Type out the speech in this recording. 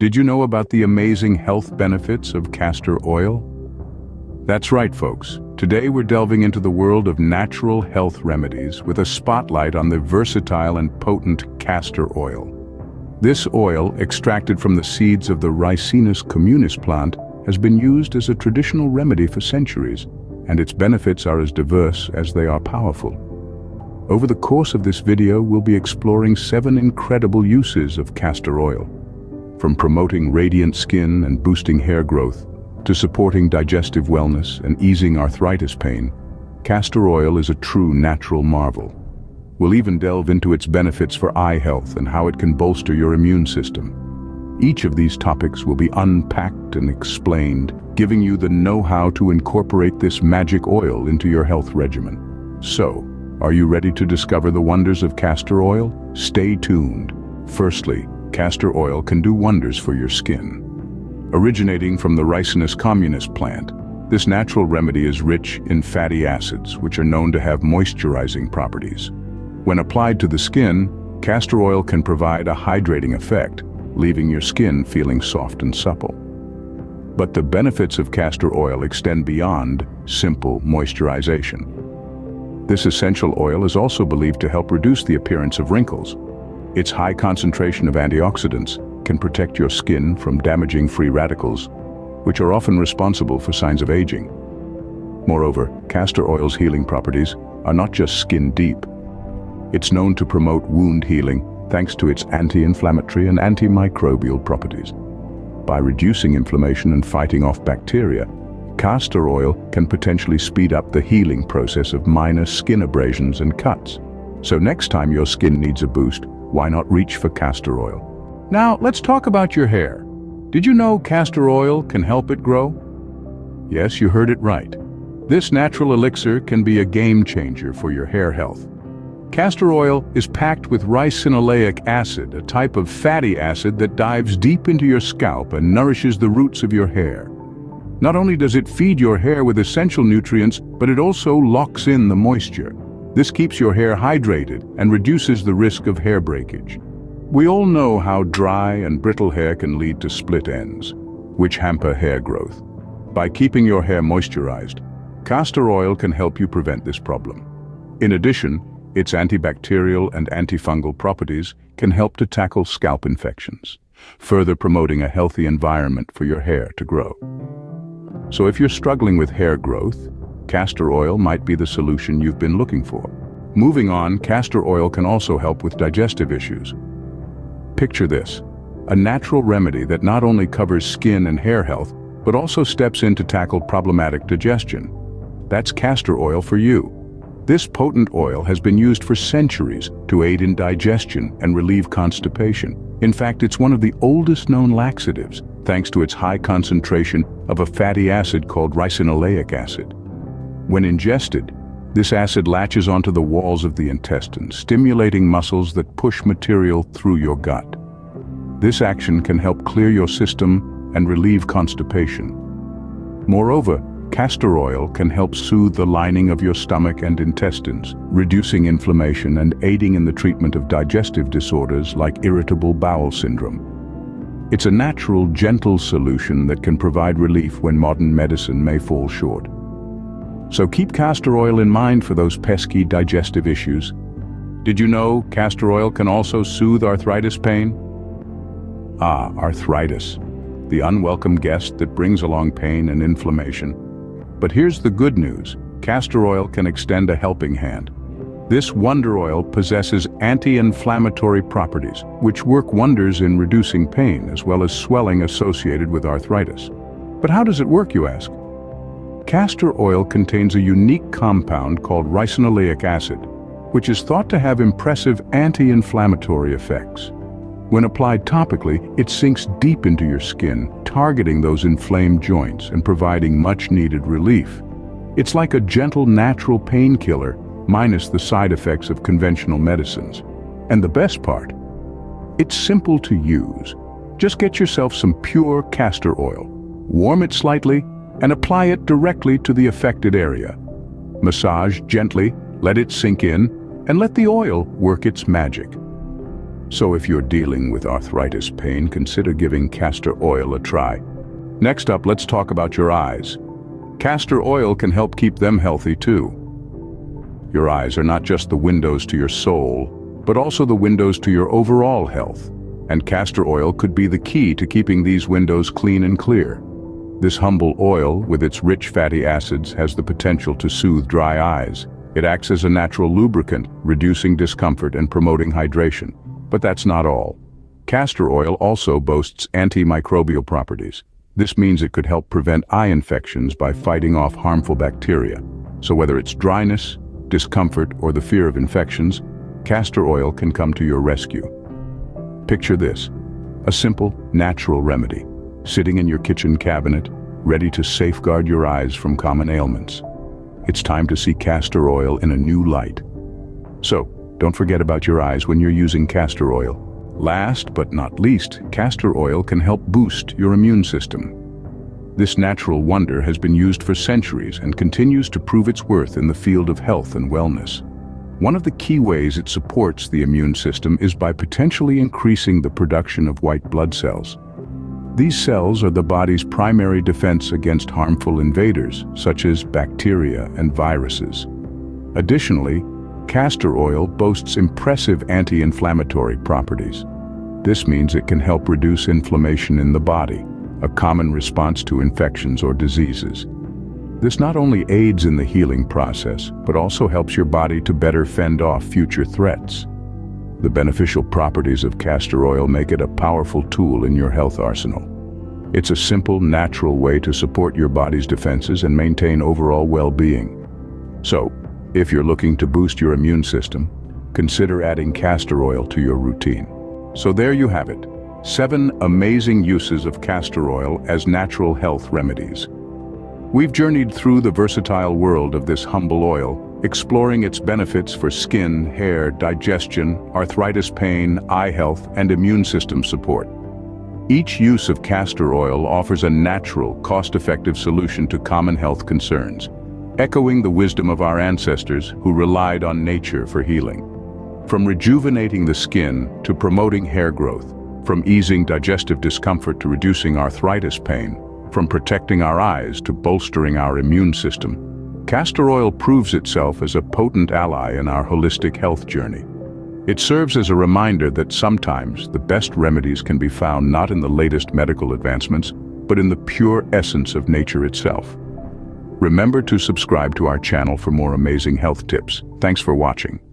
Did you know about the amazing health benefits of castor oil? That's right, folks. Today we're delving into the world of natural health remedies with a spotlight on the versatile and potent castor oil. This oil, extracted from the seeds of the Ricinus communis plant, has been used as a traditional remedy for centuries, and its benefits are as diverse as they are powerful. Over the course of this video, we'll be exploring 7 incredible uses of castor oil. From promoting radiant skin and boosting hair growth, to supporting digestive wellness and easing arthritis pain, castor oil is a true natural marvel. We'll even delve into its benefits for eye health and how it can bolster your immune system. Each of these topics will be unpacked and explained, giving you the know-how to incorporate this magic oil into your health regimen. So, are you ready to discover the wonders of castor oil? Stay tuned. Firstly, castor oil can do wonders for your skin. Originating from the Ricinus communis plant, this natural remedy is rich in fatty acids, which are known to have moisturizing properties. When applied to the skin, castor oil can provide a hydrating effect, leaving your skin feeling soft and supple. But the benefits of castor oil extend beyond simple moisturization. This essential oil is also believed to help reduce the appearance of wrinkles. Its high concentration of antioxidants can protect your skin from damaging free radicals, which are often responsible for signs of aging. Moreover, castor oil's healing properties are not just skin deep. It's known to promote wound healing thanks to its anti-inflammatory and antimicrobial properties. By reducing inflammation and fighting off bacteria, castor oil can potentially speed up the healing process of minor skin abrasions and cuts. So next time your skin needs a boost, why not reach for castor oil? Now, let's talk about your hair. Did you know castor oil can help it grow? Yes, you heard it right. This natural elixir can be a game changer for your hair health. Castor oil is packed with ricinoleic acid, a type of fatty acid that dives deep into your scalp and nourishes the roots of your hair. Not only does it feed your hair with essential nutrients, but it also locks in the moisture. This keeps your hair hydrated and reduces the risk of hair breakage. We all know how dry and brittle hair can lead to split ends, which hamper hair growth. By keeping your hair moisturized, castor oil can help you prevent this problem. In addition, its antibacterial and antifungal properties can help to tackle scalp infections, further promoting a healthy environment for your hair to grow. So if you're struggling with hair growth, castor oil might be the solution you've been looking for. Moving on, castor oil can also help with digestive issues. Picture this, a natural remedy that not only covers skin and hair health, but also steps in to tackle problematic digestion. That's castor oil for you. This potent oil has been used for centuries to aid in digestion and relieve constipation. In fact, it's one of the oldest known laxatives, thanks to its high concentration of a fatty acid called ricinoleic acid. When ingested, this acid latches onto the walls of the intestine, stimulating muscles that push material through your gut. This action can help clear your system and relieve constipation. Moreover, castor oil can help soothe the lining of your stomach and intestines, reducing inflammation and aiding in the treatment of digestive disorders like irritable bowel syndrome. It's a natural, gentle solution that can provide relief when modern medicine may fall short. So keep castor oil in mind for those pesky digestive issues. Did you know castor oil can also soothe arthritis pain? Arthritis, the unwelcome guest that brings along pain and inflammation. But here's the good news. Castor oil can extend a helping hand. This wonder oil possesses anti-inflammatory properties, which work wonders in reducing pain as well as swelling associated with arthritis. But how does it work, you ask? Castor oil contains a unique compound called ricinoleic acid, which is thought to have impressive anti-inflammatory effects. When applied topically, it sinks deep into your skin, targeting those inflamed joints and providing much-needed relief. It's like a gentle, natural painkiller, minus the side effects of conventional medicines. And the best part? It's simple to use. Just get yourself some pure castor oil, warm it slightly, and apply it directly to the affected area. Massage gently, let it sink in, and let the oil work its magic. So if you're dealing with arthritis pain, consider giving castor oil a try. Next up, let's talk about your eyes. Castor oil can help keep them healthy too. Your eyes are not just the windows to your soul, but also the windows to your overall health. And castor oil could be the key to keeping these windows clean and clear. This humble oil, with its rich fatty acids, has the potential to soothe dry eyes. It acts as a natural lubricant, reducing discomfort and promoting hydration. But that's not all. Castor oil also boasts antimicrobial properties. This means it could help prevent eye infections by fighting off harmful bacteria. So whether it's dryness, discomfort, or the fear of infections, castor oil can come to your rescue. Picture this, a simple, natural remedy, sitting in your kitchen cabinet, ready to safeguard your eyes from common ailments. It's time to see castor oil in a new light. So, don't forget about your eyes when you're using castor oil. Last but not least, castor oil can help boost your immune system. This natural wonder has been used for centuries and continues to prove its worth in the field of health and wellness. One of the key ways it supports the immune system is by potentially increasing the production of white blood cells. These cells are the body's primary defense against harmful invaders, such as bacteria and viruses. Additionally, castor oil boasts impressive anti-inflammatory properties. This means it can help reduce inflammation in the body, a common response to infections or diseases. This not only aids in the healing process, but also helps your body to better fend off future threats. The beneficial properties of castor oil make it a powerful tool in your health arsenal. It's a simple, natural way to support your body's defenses and maintain overall well-being. So, if you're looking to boost your immune system, consider adding castor oil to your routine. So there you have it, 7 amazing uses of castor oil as natural health remedies. We've journeyed through the versatile world of this humble oil, exploring its benefits for skin, hair, digestion, arthritis pain, eye health, and immune system support. Each use of castor oil offers a natural, cost-effective solution to common health concerns, echoing the wisdom of our ancestors who relied on nature for healing. From rejuvenating the skin to promoting hair growth, from easing digestive discomfort to reducing arthritis pain, from protecting our eyes to bolstering our immune system, castor oil proves itself as a potent ally in our holistic health journey. It serves as a reminder that sometimes the best remedies can be found not in the latest medical advancements, but in the pure essence of nature itself. Remember to subscribe to our channel for more amazing health tips. Thanks for watching.